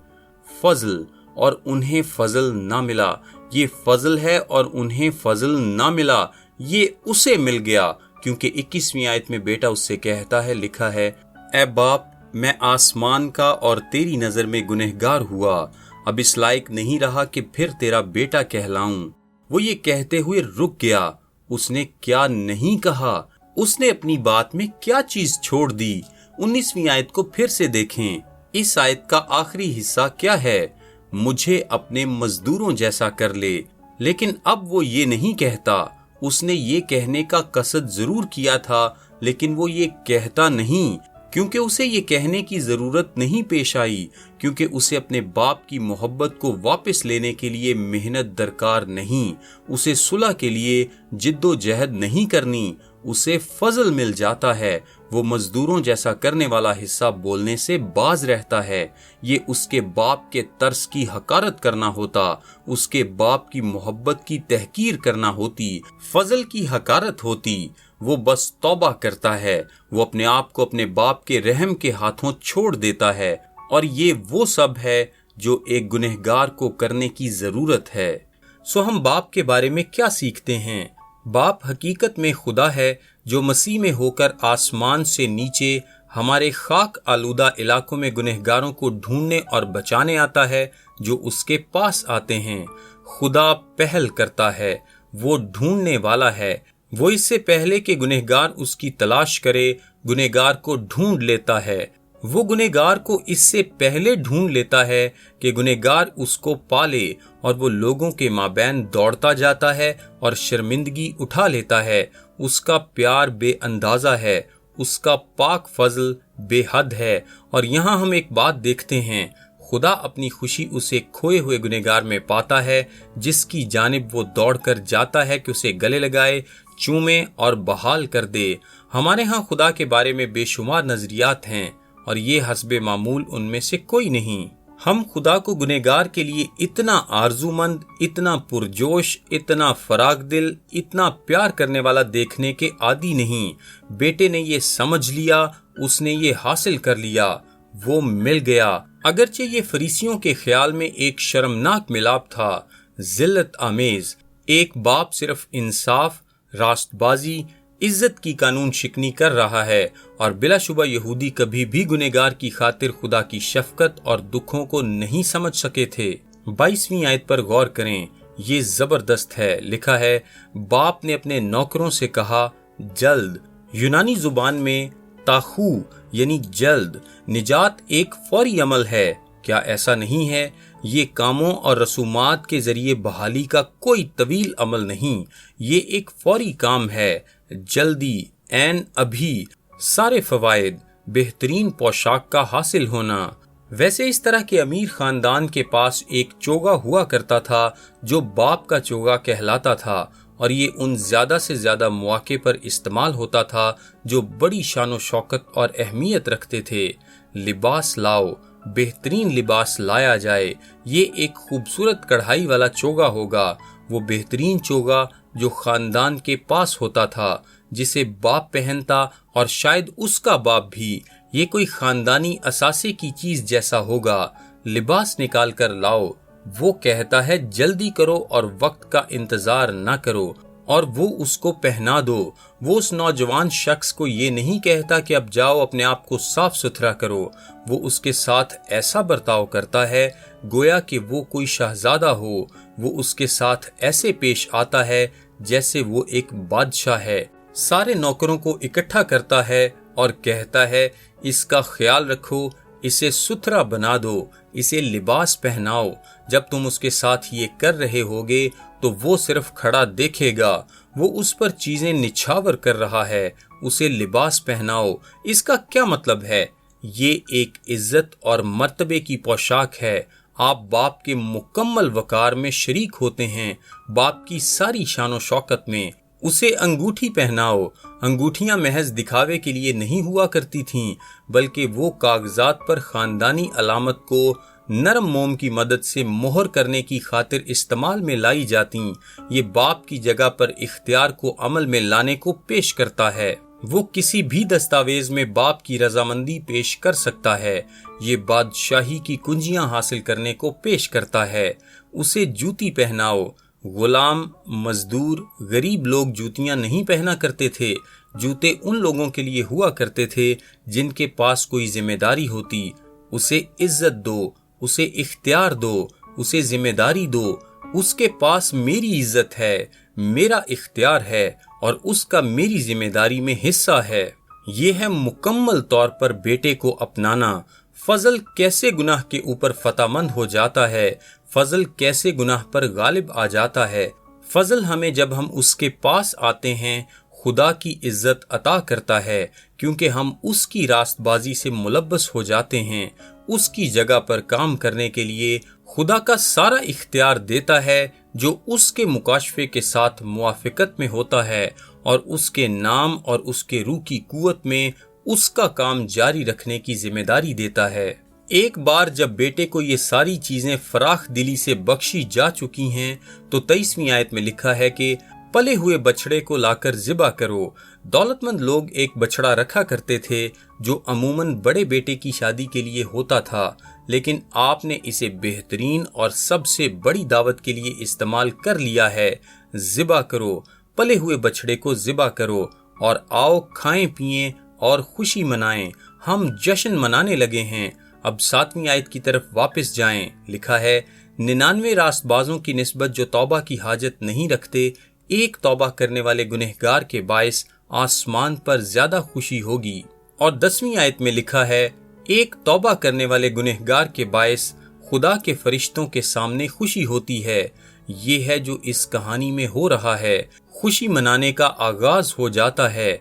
फजल। और उन्हें फजल ना मिला। ये फजल है और उन्हें फजल ना मिला। ये उसे मिल गया, क्योंकि 21वीं आयत में बेटा उससे कहता है, लिखा है, ऐ बाप, मैं आसमान का और तेरी नजर में गुनहगार हुआ। अब इस लायक नहीं रहा कि फिर तेरा बेटा कहलाऊं। वो ये कहते हुए रुक गया। उसने क्या नहीं कहा? उसने अपनी बात में क्या चीज छोड़ दी? 19वीं आयत को फिर से देखें। इस आयत का आखिरी हिस्सा क्या है? मुझे अपने मजदूरों जैसा कर ले। लेकिन अब वो ये नहीं कहता। उसने ये कहने का कसद जरूर किया था, लेकिन वो ये कहता नहीं, क्योंकि उसे ये कहने की जरूरत नहीं पेश आई, क्योंकि उसे अपने बाप की मोहब्बत को वापस लेने के लिए मेहनत दरकार नहीं। उसे सुलह के लिए जिद्दोजहद नहीं करनी। उसे फजल मिल जाता है। वो मजदूरों जैसा करने वाला हिस्सा बोलने से बाज रहता है। ये उसके बाप के तर्स की हकारत करना होता, उसके बाप की मोहब्बत की तहकीर करना होती, फजल की हकारत होती। वो बस तौबा करता है। वो अपने आप को अपने बाप के रहम के हाथों छोड़ देता है। और ये वो सब है जो एक गुनहगार को करने की जरूरत है। सो हम बाप के बारे में क्या सीखते हैं? बाप हकीकत में खुदा है जो मसीह में होकर आसमान से नीचे हमारे खाक आलूदा इलाकों में गुनहगारों को ढूंढने और बचाने आता है जो उसके पास आते हैं। खुदा पहल करता है। वो ढूंढने वाला है। वो इससे पहले कि गुनहगार उसकी तलाश करे, गुनहगार को ढूंढ लेता है। वो गुनहगार को इससे पहले ढूंढ लेता है कि गुनहगार उसको पाले, और वो लोगों के माबैन दौड़ता जाता है और शर्मिंदगी उठा लेता है। उसका प्यार बेअंदाजा है। उसका पाक फजल बेहद है। और यहाँ हम एक बात देखते हैं, खुदा अपनी खुशी उसे खोए हुए गुनहगार में पाता है, जिसकी जानिब वो दौड़कर जाता है कि उसे गले लगाए, चूमे और बहाल कर दे। हमारे यहाँ खुदा के बारे में बेशुमार नजरियात हैं, और ये हस्बे मामूल उनमें से कोई नहीं। हम खुदा को गुनहगार के लिए इतना आरजूमंद, इतना पुरजोश, इतना फराग दिल, इतना प्यार करने वाला देखने के आदी नहीं। बेटे ने ये समझ लिया, उसने ये हासिल कर लिया, वो मिल गया। अगरचे ये फरीसियों के ख्याल में एक शर्मनाक मिलाप था, जिल्लत आमेज। एक बाप सिर्फ इंसाफ, रास्तबाजी, इज्जत की कानून शिकनी कर रहा है, और बिलाशुबा यहूदी कभी भी गुनहगार की खातिर खुदा की शफकत और दुखों को नहीं समझ सके थे। 22वीं आयत पर गौर करें, ये जबरदस्त है। लिखा है, बाप ने अपने नौकरों से कहा, जल्द। यूनानी जुबान में ताखू यानी जल्द। निजात एक फौरी अमल है। क्या ऐसा नहीं है? ये कामों और रसूमात के जरिए बहाली का कोई तवील अमल नहीं। ये एक फौरी काम है। जल्दी, ऐन अभी, सारे फवायद, बेहतरीन पोशाक का हासिल होना। वैसे इस तरह के अमीर खानदान के पास एक चोगा हुआ करता था जो बाप का चोगा कहलाता था, और ये उन ज्यादा से ज्यादा मौके पर इस्तेमाल होता था जो बड़ी शानो शौकत और अहमियत रखते थे। लिबास लाओ, बेहतरीन लिबास लाया जाए। ये एक खूबसूरत कढ़ाई वाला चोगा होगा। वो बेहतरीन चोगा जो खानदान के पास होता था, जिसे बाप पहनता, और शायद उसका बाप भी। ये कोई खानदानी असासे की चीज जैसा होगा। लिबास निकाल कर लाओ। वो कहता है जल्दी करो और वक्त का इंतजार न करो, और वो उसको पहना दो। वो उस नौजवान शख्स को ये नहीं कहता कि अब जाओ अपने आप को साफ सुथरा करो। वो उसके साथ ऐसा बर्ताव करता है गोया कि वो कोई शहजादा हो। वो उसके साथ ऐसे पेश आता है जैसे वो एक बादशाह है। सारे नौकरों को इकट्ठा करता है और कहता है, इसका ख्याल रखो, इसे सुथरा बना दो, इसे लिबास पहनाओ। जब तुम उसके साथ ये कर रहे होगे तो वो सिर्फ खड़ा देखेगा। वो उस पर चीजें निछावर कर रहा है। उसे लिबास पहनाओ। इसका क्या मतलब है? ये एक इज्जत और मर्तबे की पोशाक है। आप बाप के मुकम्मल वकार में शरीक होते हैं, बाप की सारी शानो शौकत में। اسے انگوٹھی پہناؤ۔ انگوٹھیاں محض دکھاوے کے لیے نہیں ہوا کرتی تھیں، بلکہ وہ کاغذات پر خاندانی علامت کو نرم موم کی مدد سے مہر کرنے کی خاطر استعمال میں لائی جاتیں۔ یہ باپ کی جگہ پر اختیار کو عمل میں لانے کو پیش کرتا ہے۔ وہ کسی بھی دستاویز میں باپ کی رضامندی پیش کر سکتا ہے۔ یہ بادشاہی کی کنجیاں حاصل کرنے کو پیش کرتا ہے۔ اسے جوتی پہناؤ۔ غلام، مزدور، غریب لوگ جوتیاں نہیں پہنا کرتے تھے۔ جوتے ان لوگوں کے لیے ہوا کرتے تھے جن کے پاس کوئی ذمہ داری ہوتی۔ اسے عزت دو، اسے اختیار دو، اسے ذمہ داری دو۔ اس کے پاس میری عزت ہے، میرا اختیار ہے اور اس کا میری ذمہ داری میں حصہ ہے۔ یہ ہے مکمل طور پر بیٹے کو اپنانا۔ فضل کیسے گناہ کے اوپر فتح مند ہو جاتا ہے، فضل کیسے گناہ پر غالب آ جاتا ہے۔ فضل ہمیں جب ہم اس کے پاس آتے ہیں خدا کی عزت عطا کرتا ہے، کیونکہ ہم اس کی راست بازی سے ملبس ہو جاتے ہیں۔ اس کی جگہ پر کام کرنے کے لیے خدا کا سارا اختیار دیتا ہے جو اس کے مکاشفے کے ساتھ موافقت میں ہوتا ہے، اور اس کے نام اور اس کے روح کی قوت میں اس کا کام جاری رکھنے کی ذمہ داری دیتا ہے۔ ایک بار جب بیٹے کو یہ ساری چیزیں فراخ دلی سے بخشی جا چکی ہیں تو 23ویں آیت میں لکھا ہے کہ پلے ہوئے بچڑے کو لا کر ذبح کرو۔ دولت مند لوگ ایک بچڑا رکھا کرتے تھے جو عموماً بڑے بیٹے کی شادی کے لیے ہوتا تھا، لیکن آپ نے اسے بہترین اور سب سے بڑی دعوت کے لیے استعمال کر لیا ہے۔ ذبح کرو، پلے ہوئے بچڑے کو ذبح کرو اور آؤ کھائیں پیئیں اور خوشی منائیں۔ ہم جشن منانے لگے ہیں۔ اب 7ویں آیت کی طرف واپس جائیں۔ لکھا ہے 99 راست بازوں کی نسبت جو توبہ کی حاجت نہیں رکھتے، ایک توبہ کرنے والے گنہگار کے باعث آسمان پر زیادہ خوشی ہوگی۔ اور 10ویں آیت میں لکھا ہے ایک توبہ کرنے والے گنہگار کے باعث خدا کے فرشتوں کے سامنے خوشی ہوتی ہے۔ یہ ہے جو اس کہانی میں ہو رہا ہے۔ خوشی منانے کا آغاز ہو جاتا ہے۔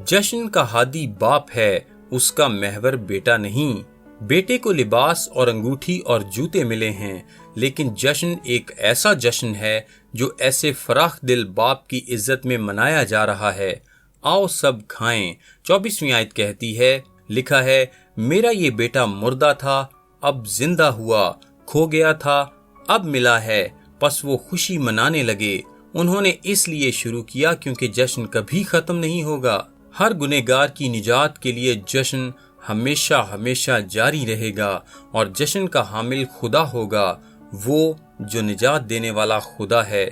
جشن کا ہادی باپ ہے، اس کا محور بیٹا نہیں۔ بیٹے کو لباس اور انگوٹھی اور جوتے ملے ہیں، لیکن جشن ایک ایسا جشن ہے جو ایسے فراخ دل باپ کی عزت میں منایا جا رہا ہے۔ آؤ سب کھائیں۔ 24ویں آیت کہتی ہے، لکھا ہے میرا یہ بیٹا مردہ تھا اب زندہ ہوا، کھو گیا تھا اب ملا ہے۔ پس وہ خوشی منانے لگے۔ انہوں نے اس لیے شروع کیا کیونکہ جشن کبھی ختم نہیں ہوگا۔ ہر گنہگار کی نجات کے لیے جشن ہمیشہ ہمیشہ جاری رہے گا، اور جشن کا حامل خدا ہوگا، وہ جو نجات دینے والا خدا ہے۔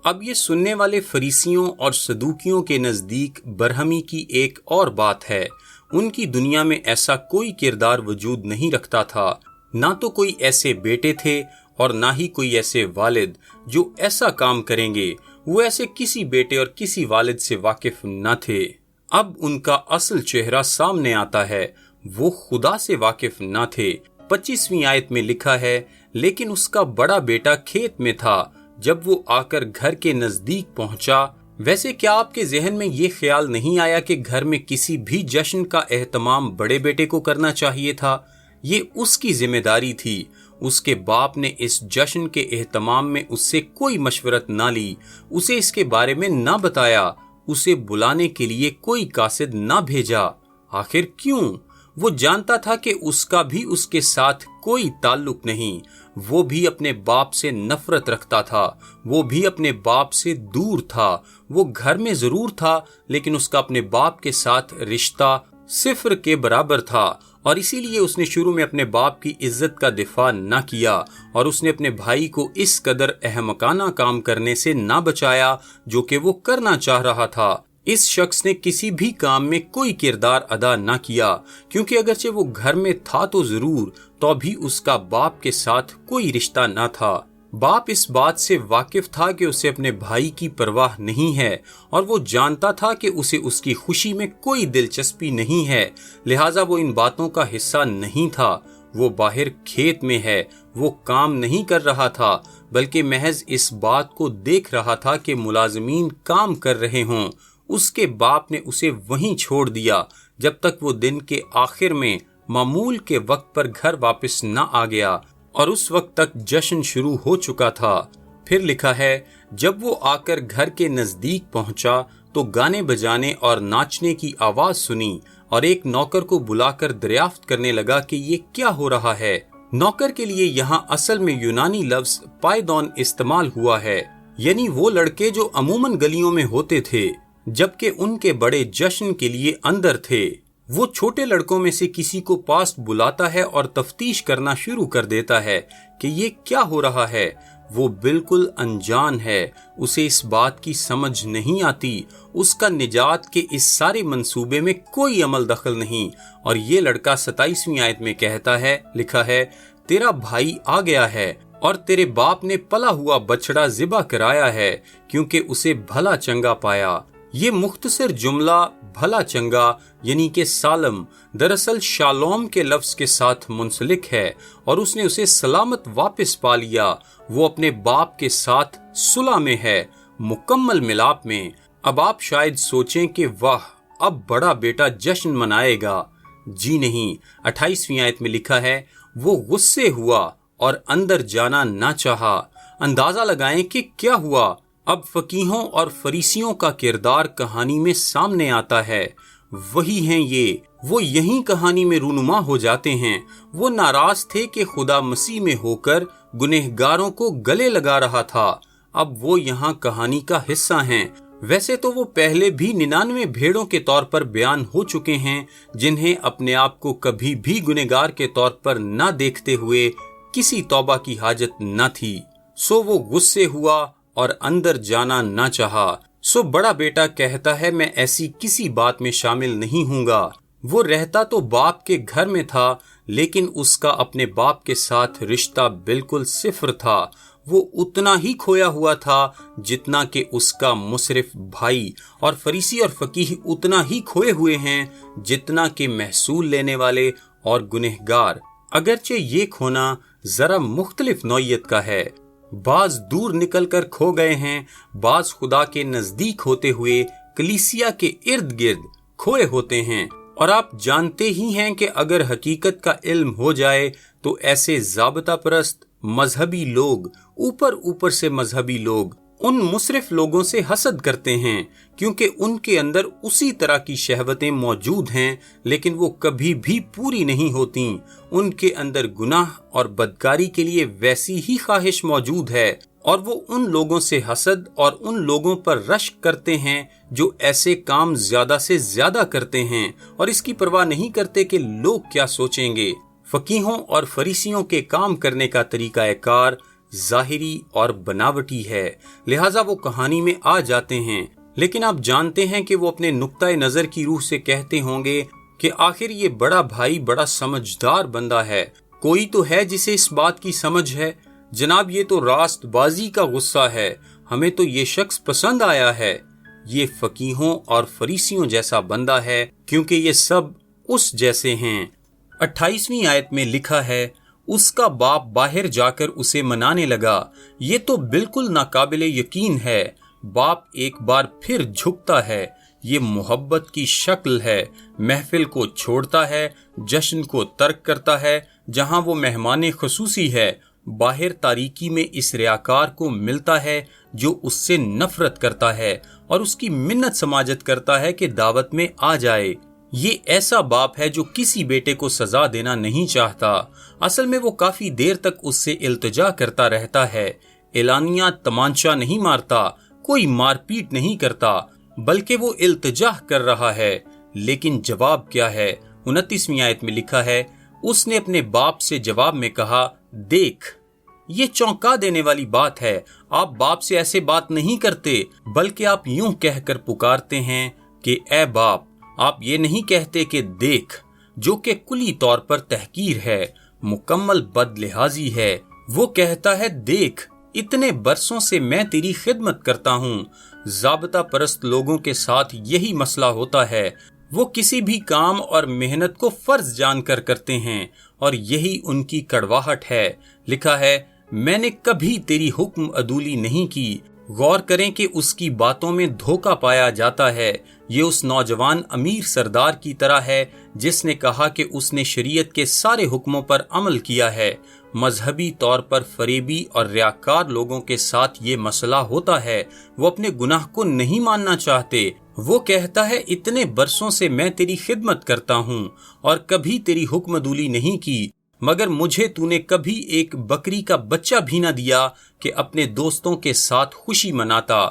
اب یہ سننے والے فریسیوں اور صدوقیوں کے نزدیک برہمی کی ایک اور بات ہے۔ ان کی دنیا میں ایسا کوئی کردار وجود نہیں رکھتا تھا، نہ تو کوئی ایسے بیٹے تھے اور نہ ہی کوئی ایسے والد جو ایسا کام کریں گے۔ وہ ایسے کسی بیٹے اور کسی والد سے واقف نہ تھے۔ اب ان کا اصل چہرہ سامنے آتا ہے، وہ خدا سے واقف نہ تھے۔ 25ویں آیت میں لکھا ہے لیکن اس کا بڑا بیٹا کھیت میں تھا جب وہ آ کر گھر کے نزدیک پہنچا۔ ویسے کیا آپ کے ذہن میں یہ خیال نہیں آیا کہ گھر میں کسی بھی جشن کا اہتمام بڑے بیٹے کو کرنا چاہیے تھا؟ یہ اس کی ذمہ داری تھی۔ اس کے باپ نے اس جشن کے اہتمام میں اس سے کوئی مشورت نہ لی، اسے اس کے بارے میں نہ بتایا، اسے بلانے کے لیے کوئی قاصد نہ بھیجا۔ آخر کیوں؟ وہ جانتا تھا کہ اس کا بھی اس کے ساتھ کوئی تعلق نہیں۔ وہ بھی اپنے باپ سے نفرت رکھتا تھا، وہ بھی اپنے باپ سے دور تھا۔ وہ گھر میں ضرور تھا لیکن اس کا اپنے باپ کے ساتھ رشتہ صفر کے برابر تھا، اور اسی لیے اس نے شروع میں اپنے باپ کی عزت کا دفاع نہ کیا، اور اس نے اپنے بھائی کو اس قدر احمقانہ کام کرنے سے نہ بچایا جو کہ وہ کرنا چاہ رہا تھا۔ اس شخص نے کسی بھی کام میں کوئی کردار ادا نہ کیا، کیونکہ اگرچہ وہ گھر میں تھا تو ضرور، تو بھی اس کا باپ کے ساتھ کوئی رشتہ نہ تھا۔ باپ اس بات سے واقف تھا کہ اسے اپنے بھائی کی پرواہ نہیں ہے، اور وہ جانتا تھا کہ اسے اس کی خوشی میں کوئی دلچسپی نہیں ہے، لہٰذا وہ ان باتوں کا حصہ نہیں تھا۔ وہ باہر کھیت میں ہے، وہ کام نہیں کر رہا تھا، بلکہ محض اس بات کو دیکھ رہا تھا کہ ملازمین کام کر رہے ہوں۔ اس کے باپ نے اسے وہیں چھوڑ دیا جب تک وہ دن کے آخر میں معمول کے وقت پر گھر واپس نہ آ گیا، اور اس وقت تک جشن شروع ہو چکا تھا۔ پھر لکھا ہے جب وہ آ کر گھر کے نزدیک پہنچا तो गाने बजाने और नाचने की आवाज सुनी और एक नौकर को बुलाकर दरियाफ्त करने लगा कि ये क्या हो रहा है। नौकर के लिए यहाँ असल में यूनानी लफ्ज पायदौन इस्तेमाल हुआ है, यानी वो लड़के जो अमूमन गलियों में होते थे जबकि उनके बड़े जश्न के लिए अंदर थे। वो छोटे लड़कों में से किसी को पास बुलाता है और तफ्तीश करना शुरू कर देता है कि ये क्या हो रहा है। वो बिल्कुल अनजान है, उसे इस बात की समझ नहीं आती, उसका निजात के इस सारे मंसूबे में कोई अमल दखल नहीं। और ये लड़का 27वीं आयत में कहता है, लिखा है, तेरा भाई आ गया है और तेरे बाप ने पला हुआ बछड़ा ज़िबा कराया है क्योंकि उसे भला चंगा पाया। ये मुख्तसर जुमला भला चंगा यानी कि सालम दरअसल शालोम के लफ्ज के साथ मुंसलिक है और उसने उसे सलामत वापस पा लिया। वो अपने बाप के साथ सुलह में है, मुकम्मल मिलाप में। अब आप शायद सोचें कि वाह, अब बड़ा बेटा जश्न मनाएगा। जी नहीं, 28वीं आयत में लिखा है, वो गुस्से हुआ और अंदर जाना ना चाहा। अंदाजा लगाएं कि क्या हुआ। अब फकीहों और फरीसियों का किरदार कहानी में सामने आता है। वही हैं ये, वो यही कहानी में रूनुमा हो जाते हैं। वो नाराज थे कि खुदा मसीह में होकर गुनहगारों को गले लगा रहा था। अब वो यहाँ कहानी का हिस्सा हैं। वैसे तो वो पहले भी 99 भेड़ों के तौर पर बयान हो चुके हैं जिन्हें अपने आप को कभी भी गुनहगार के तौर पर न देखते हुए किसी तौबा की हाजत न थी। सो वो गुस्से हुआ और अंदर जाना ना चाहा। सो बड़ा बेटा कहता है, मैं ऐसी किसी बात में शामिल नहीं हूँगा। वो रहता तो बाप के घर में था, लेकिन उसका अपने बाप के साथ रिश्ता बिल्कुल सिफर था। वो उतना ही खोया हुआ था जितना कि उसका मुसरिफ भाई, और फरीसी और फकीह उतना ही खोए हुए हैं जितना कि महसूल लेने वाले और गुनहगार। अगरचे ये खोना जरा मुख्तलिफ नौइयत का है। बाज दूर निकलकर खो गए हैं, बाज खुदा के नजदीक होते हुए कलीसिया के इर्द गिर्द खोए होते हैं। और आप जानते ही हैं कि अगर हकीकत का इल्म हो जाए तो ऐसे ज़ाबता परस्त मजहबी लोग, ऊपर ऊपर से मजहबी लोग, उन मुसरिफ लोगों से हसद करते हैं क्योंकि उनके अंदर उसी तरह की शहवतें मौजूद हैं, लेकिन वो कभी भी पूरी नहीं होती। उनके अंदर गुनाह और बदकारी के लिए वैसी ही ख्वाहिश मौजूद है, और वो उन लोगों से हसद और उन लोगों पर रश्क करते हैं जो ऐसे काम ज्यादा से ज्यादा करते हैं और इसकी परवाह नहीं करते कि लोग क्या सोचेंगे। फकीहों और फरीसियों के काम करने का तरीकाकार जाहिरी और बनावटी है, लिहाजा वो कहानी में आ जाते हैं। लेकिन आप जानते हैं कि वो अपने नुक्ता नजर की रूह से कहते होंगे कि आखिर ये बड़ा भाई बड़ा समझदार बंदा है, कोई तो है जिसे इस बात की समझ है। जनाब, ये तो रास्तबाजी का गुस्सा है, हमें तो ये शख्स पसंद आया है। ये फकीहों और फरीसियों जैसा बंदा है क्योंकि ये सब उस जैसे हैं। 28वीं आयत में लिखा है, उसका बाप बाहर जाकर उसे मनाने लगा। ये तो बिल्कुल नाकाबिले यकीन है। बाप एक बार फिर झुकता है। ये मोहब्बत की शक्ल है। महफिल को छोड़ता है, जश्न को तर्क करता है जहां वो मेहमान खसूसी है। बाहर तारीकी में इस रियाकार को मिलता है जो उससे नफरत करता है और उसकी मिन्नत समाजत करता है कि दावत में आ जाए। ये ऐसा बाप है जो किसी बेटे को सजा देना नहीं चाहता। असल में वो काफी देर तक उससे इल्तिजा करता रहता है। एलानिया तमांचा नहीं मारता, कोई मारपीट नहीं करता, बल्कि वो इल्तिजा कर रहा है। लेकिन जवाब क्या है? 29वीं आयत में लिखा है, उसने अपने बाप से जवाब में कहा, देख। ये चौंका देने वाली बात है। आप बाप से ऐसे बात नहीं करते, बल्कि आप यूं कहकर पुकारते हैं कि ए बाप। आप ये नहीं कहते कि देख, जो कि कुली तौर पर तहकीर है, मुकम्मल बदलिहाजी है। वो कहता है, देख, इतने बरसों से मैं तेरी खिदमत करता हूँ। ज़ाबता परस्त लोगों के साथ यही मसला होता है। वो किसी भी काम और मेहनत को फर्ज जानकर करते हैं और यही उनकी कड़वाहट है। लिखा है, मैंने कभी तेरी हुक्म अदूली नहीं की। गौर करें कि उसकी बातों में धोखा पाया जाता है। ये उस नौजवान अमीर सरदार की तरह है जिसने कहा कि उसने शरीयत के सारे हुक्मों पर अमल किया है। مذہبی طور پر فریبی اور ریاکار لوگوں کے ساتھ یہ مسئلہ ہوتا ہے۔ وہ اپنے گناہ کو نہیں ماننا چاہتے۔ وہ کہتا ہے اتنے برسوں سے میں تیری خدمت کرتا ہوں اور کبھی تیری حکم دولی نہیں کی، مگر مجھے تو نے کبھی ایک بکری کا بچہ بھی نہ دیا کہ اپنے دوستوں کے ساتھ خوشی مناتا۔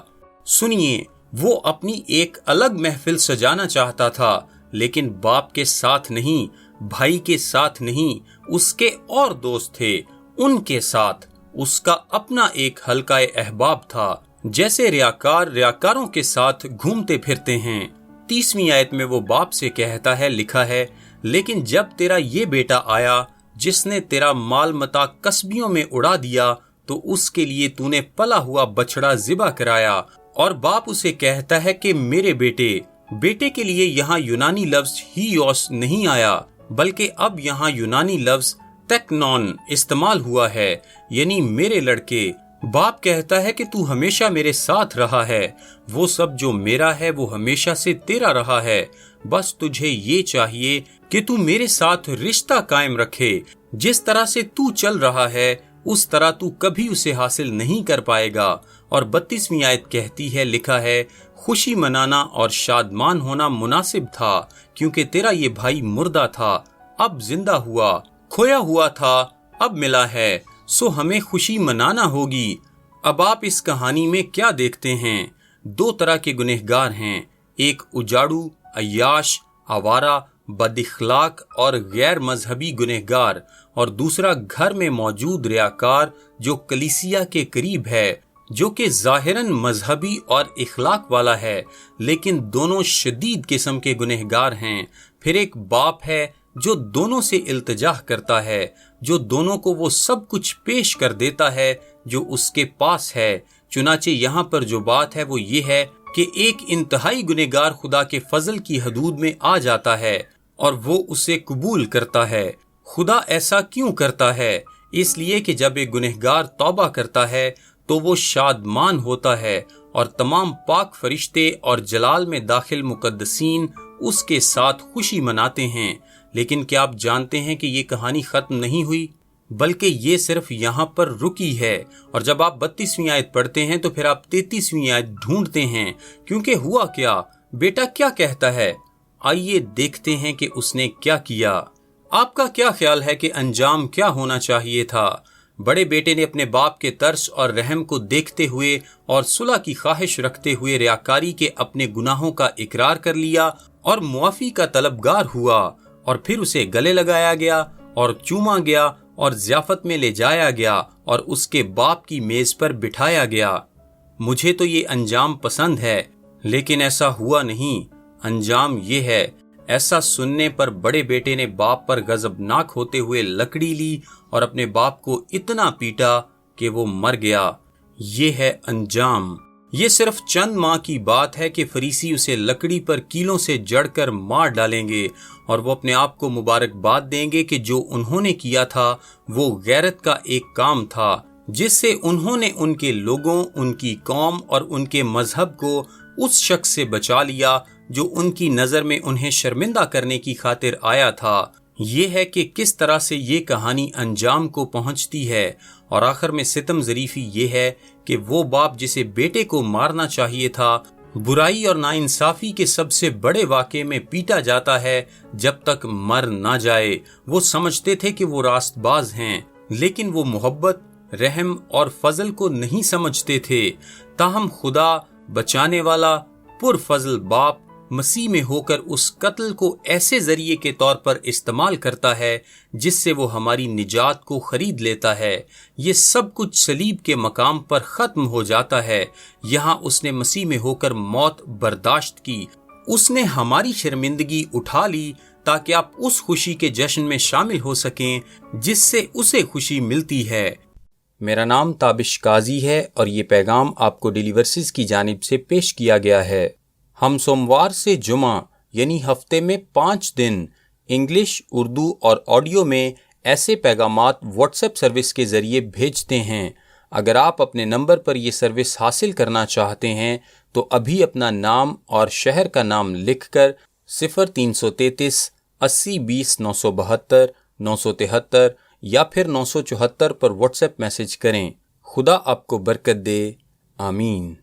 سنیے، وہ اپنی ایک الگ محفل سجانا چاہتا تھا، لیکن باپ کے ساتھ نہیں، بھائی کے ساتھ نہیں، اس کے اور دوست تھے، ان کے ساتھ۔ اس کا اپنا ایک حلقہ احباب تھا، جیسے ریاکاروں کے ساتھ گھومتے پھرتے ہیں۔ 30ویں آیت میں وہ باپ سے کہتا ہے، لکھا ہے، لیکن جب تیرا یہ بیٹا آیا جس نے تیرا مال متا کسبیوں میں اڑا دیا، تو اس کے لیے تو نے پلا ہوا بچڑا ذبح کرایا۔ اور باپ اسے کہتا ہے کہ میرے بیٹے کے لیے یہاں یونانی لفظ ہیوس نہیں آیا، بلکہ اب یہاں یونانی لفظ تیکنون استعمال ہوا ہے، یعنی میرے لڑکے۔ باپ کہتا ہے کہ تو ہمیشہ میرے ساتھ رہا ہے، وہ سب جو میرا ہے وہ ہمیشہ سے تیرا رہا ہے، بس تجھے یہ چاہیے کہ تو میرے ساتھ رشتہ قائم رکھے۔ جس طرح سے تو چل رہا ہے اس طرح تو کبھی اسے حاصل نہیں کر پائے گا۔ اور 32ویں آیت کہتی ہے، لکھا ہے، خوشی منانا اور شادمان ہونا مناسب تھا، کیونکہ تیرا یہ بھائی مردہ تھا، اب زندہ ہوا، کھویا ہوا تھا، اب ملا ہے، سو ہمیں خوشی منانا ہوگی۔ اب آپ اس کہانی میں کیا دیکھتے ہیں؟ 2 طرح کے گنہگار ہیں، ایک اجاڑو، عیاش، آوارہ، بد اخلاق اور غیر مذہبی گنہگار، اور دوسرا گھر میں موجود ریاکار جو کلیسیا کے قریب ہے، جو کہ ظاہراً مذہبی اور اخلاق والا ہے، لیکن دونوں شدید قسم کے گنہگار ہیں۔ پھر ایک باپ ہے جو دونوں سے التجا کرتا ہے، جو دونوں کو وہ سب کچھ پیش کر دیتا ہے جو اس کے پاس ہے۔ چنانچہ یہاں پر جو بات ہے وہ یہ ہے کہ ایک انتہائی گنہگار خدا کے فضل کی حدود میں آ جاتا ہے اور وہ اسے قبول کرتا ہے۔ خدا ایسا کیوں کرتا ہے؟ اس لیے کہ جب ایک گنہگار توبہ کرتا ہے تو وہ شادمان ہوتا ہے، اور تمام پاک فرشتے اور جلال میں داخل مقدسین اس کے ساتھ خوشی مناتے ہیں۔ لیکن کیا آپ جانتے ہیں کہ یہ کہانی ختم نہیں ہوئی، بلکہ یہ صرف یہاں پر رکی ہے؟ اور جب آپ 32ویں آیت پڑھتے ہیں تو پھر آپ 33ویں آیت ڈھونڈتے ہیں، کیونکہ ہوا کیا؟ بیٹا کیا کہتا ہے؟ آئیے دیکھتے ہیں کہ اس نے کیا کیا۔ آپ کا کیا خیال ہے کہ انجام کیا ہونا چاہیے تھا؟ بڑے بیٹے نے اپنے باپ کے ترس اور رحم کو دیکھتے ہوئے اور صلح کی خواہش رکھتے ہوئے ریاکاری کے اپنے گناہوں کا اقرار کر لیا اور معافی کا طلبگار ہوا، اور پھر اسے گلے لگایا گیا اور چوما گیا اور ضیافت میں لے جایا گیا اور اس کے باپ کی میز پر بٹھایا گیا۔ مجھے تو یہ انجام پسند ہے، لیکن ایسا ہوا نہیں۔ انجام یہ ہے، ایسا سننے پر بڑے بیٹے نے باپ پر غضبناک ہوتے ہوئے لکڑی لی اور اپنے باپ کو اتنا پیٹا کہ وہ مر گیا۔ یہ ہے انجام۔ یہ صرف چند ماہ کی بات ہے کہ فریسی اسے لکڑی پر کیلوں سے جڑ کر مار ڈالیں گے، اور وہ اپنے آپ کو مبارکباد دیں گے کہ جو انہوں نے کیا تھا وہ غیرت کا ایک کام تھا، جس سے انہوں نے ان کے لوگوں، ان کی قوم اور ان کے مذہب کو اس شخص سے بچا لیا جو ان کی نظر میں انہیں شرمندہ کرنے کی خاطر آیا تھا۔ یہ ہے کہ کس طرح سے یہ کہانی انجام کو پہنچتی ہے، اور آخر میں ستم ظریفی یہ ہے کہ وہ باپ جسے بیٹے کو مارنا چاہیے تھا، برائی اور ناانصافی کے سب سے بڑے واقعے میں پیٹا جاتا ہے جب تک مر نہ جائے۔ وہ سمجھتے تھے کہ وہ راست باز ہیں، لیکن وہ محبت، رحم اور فضل کو نہیں سمجھتے تھے۔ تاہم خدا بچانے والا پرفضل باپ مسیح میں ہو کر اس قتل کو ایسے ذریعے کے طور پر استعمال کرتا ہے جس سے وہ ہماری نجات کو خرید لیتا ہے۔ یہ سب کچھ صلیب کے مقام پر ختم ہو جاتا ہے۔ یہاں اس نے مسیح میں ہو کر موت برداشت کی، اس نے ہماری شرمندگی اٹھا لی تاکہ آپ اس خوشی کے جشن میں شامل ہو سکیں جس سے اسے خوشی ملتی ہے۔ میرا نام تابش قاضی ہے اور یہ پیغام آپ کو ڈیلی ورسز کی جانب سے پیش کیا گیا ہے۔ ہم سوموار سے جمعہ یعنی ہفتے میں 5 دن انگلش، اردو اور آڈیو میں ایسے پیغامات واٹس ایپ سروس کے ذریعے بھیجتے ہیں۔ اگر آپ اپنے نمبر پر یہ سروس حاصل کرنا چاہتے ہیں تو ابھی اپنا نام اور شہر کا نام لکھ کر 0333 80 20 972 973 یا پھر 974 پر واٹس ایپ میسج کریں۔ خدا آپ کو برکت دے، آمین۔